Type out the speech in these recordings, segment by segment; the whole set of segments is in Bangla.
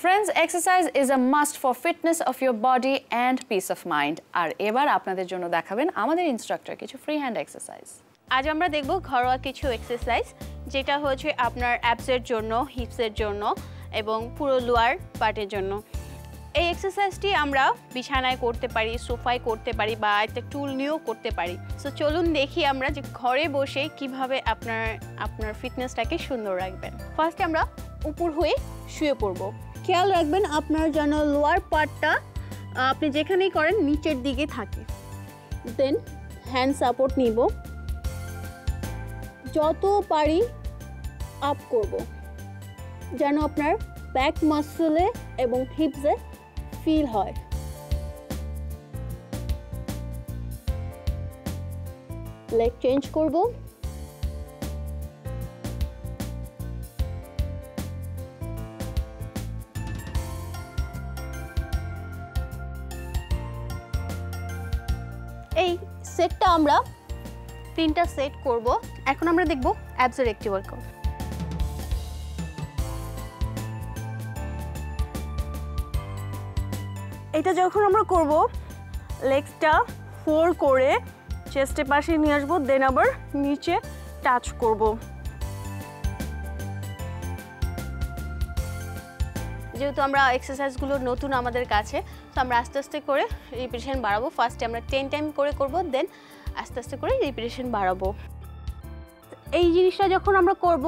Friends, exercise is a must for fitness of your body and peace of mind. আর এবার আপনাদের জন্য দেখাবেন আমাদের ইনস্ট্রাক্টর কিছু ফ্রি হ্যান্ড এক্সারসাইজ। আজ আমরা দেখব ঘরোয়া কিছু এক্সারসাইজ যেটা হচ্ছে আপনার অ্যাবসের জন্য, হিপসের জন্য এবং পুরো লোয়ার পার্টের জন্য। এই এক্সারসাইজটি আমরা বিছানায় করতে পারি, সোফায় করতে পারি বা একটা টুল নিয়েও করতে পারি। সো চলুন দেখি আমরা যে ঘরে বসে কিভাবে আপনার ফিটনেসটাকে সুন্দর রাখবেন। ফার্স্টে আমরা উপর হয়ে শুয়ে পড়ব। খেয়াল রাখবেন আপনার যেন লোয়ার পার্টটা আপনি যেখানেই করেন নিচের দিকে থাকে। দেন হ্যান্ড সাপোর্ট নিব, যত পারি আপ করব যেন আপনার ব্যাক মাসলে এবং হিপসে ফিল হয়। লেগ চেঞ্জ করব, এই সেটটা আমরা 3টা সেট করব। এখন আমরা দেখব অ্যাবসের একটি ওয়ার্কআউট। এটা যখন আমরা করব লেগসটা ফোল্ড করে চেস্টের পাশে নিয়ে আসবো, দেন আবার নিচে টাচ করব। যেহেতু আমরা এক্সারসাইজগুলো নতুন আমাদের কাছে, তো আমরা আস্তে আস্তে করে রিপিটিশন বাড়াবো। ফার্স্টে আমরা 10 টাইম করে করব, দেন আস্তে আস্তে করে রিপিটিশন বাড়াবো। এই জিনিসটা যখন আমরা করব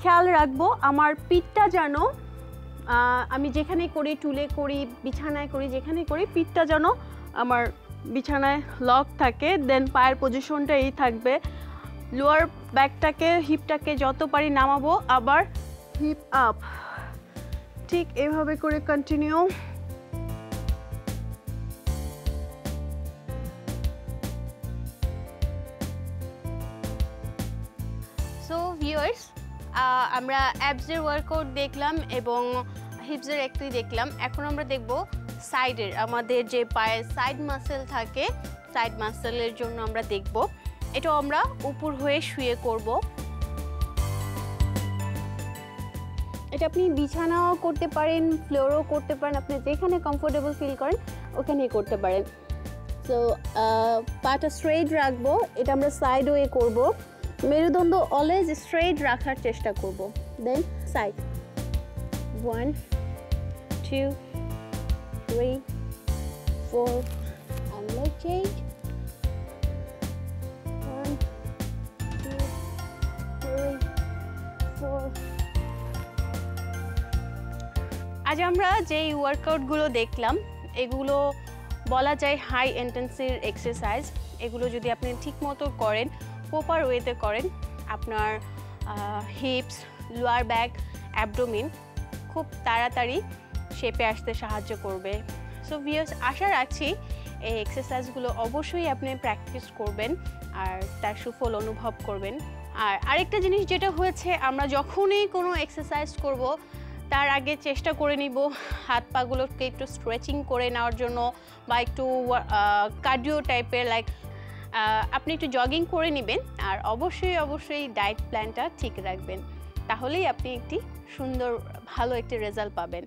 খেয়াল রাখবো আমার পিঠটা যেন আমি যেখানে করি, টুলে করি, বিছানায় করি, যেখানে করি পিঠটা যেন আমার বিছানায় লক থাকে। দেন পায়ের পজিশনটা এই থাকবে। লোয়ার ব্যাকটাকে, হিপটাকে যত পারি নামাবো, আবার হিপ আপ, ঠিক এভাবে করে কন্টিনিউ। সো ভিউয়ার্স, আমরা অ্যাবসের ওয়ার্কআউট দেখলাম এবং হিপসের একটি দেখলাম। এখন আমরা দেখব সাইডের, আমাদের যে পায়ের সাইড মাসেল থাকে, সাইড মাসেলের জন্য আমরা দেখব। এটাও আমরা উপর হয়ে শুয়ে করব। এটা আপনি বিছানাও করতে পারেন, ফ্লোরও করতে পারেন, আপনি যেখানে কমফোর্টেবল ফিল করেন ওখানেই করতে পারেন। সো পাটা স্ট্রেট রাখবো, এটা আমরা সাইড ওয়ে করব। মেরুদণ্ড অলওয়েজ স্ট্রেট রাখার চেষ্টা করব। দেন সাইড 1 2 3 4 and leg change 1 2 3 4। আজ আমরা যেই ওয়ার্কআউটগুলো দেখলাম এগুলো বলা যায় হাই ইন্টেন্সিটির এক্সারসাইজ। এগুলো যদি আপনি ঠিকমতো করেন, প্রপার ওয়েতে করেন, আপনার হিপস, লোয়ার ব্যাক, অ্যাবডোমিন খুব তাড়াতাড়ি শেপে আসতে সাহায্য করবে। সো ভিউয়ার্স, আশা রাখছি এই এক্সারসাইজগুলো অবশ্যই আপনি প্র্যাকটিস করবেন আর তার সুফল অনুভব করবেন। আর আরেকটা জিনিস যেটা হয়েছে, আমরা যখনই কোনো এক্সারসাইজ করব তার আগে চেষ্টা করে নিব হাত পাগুলোকে একটু স্ট্রেচিং করে নেওয়ার জন্য, বা একটু কার্ডিও টাইপের, লাইক আপনি একটু জগিং করে নেবেন। আর অবশ্যই ডায়েট প্ল্যানটা ঠিক রাখবেন, তাহলেই আপনি একটি সুন্দর ভালো একটি রেজাল্ট পাবেন।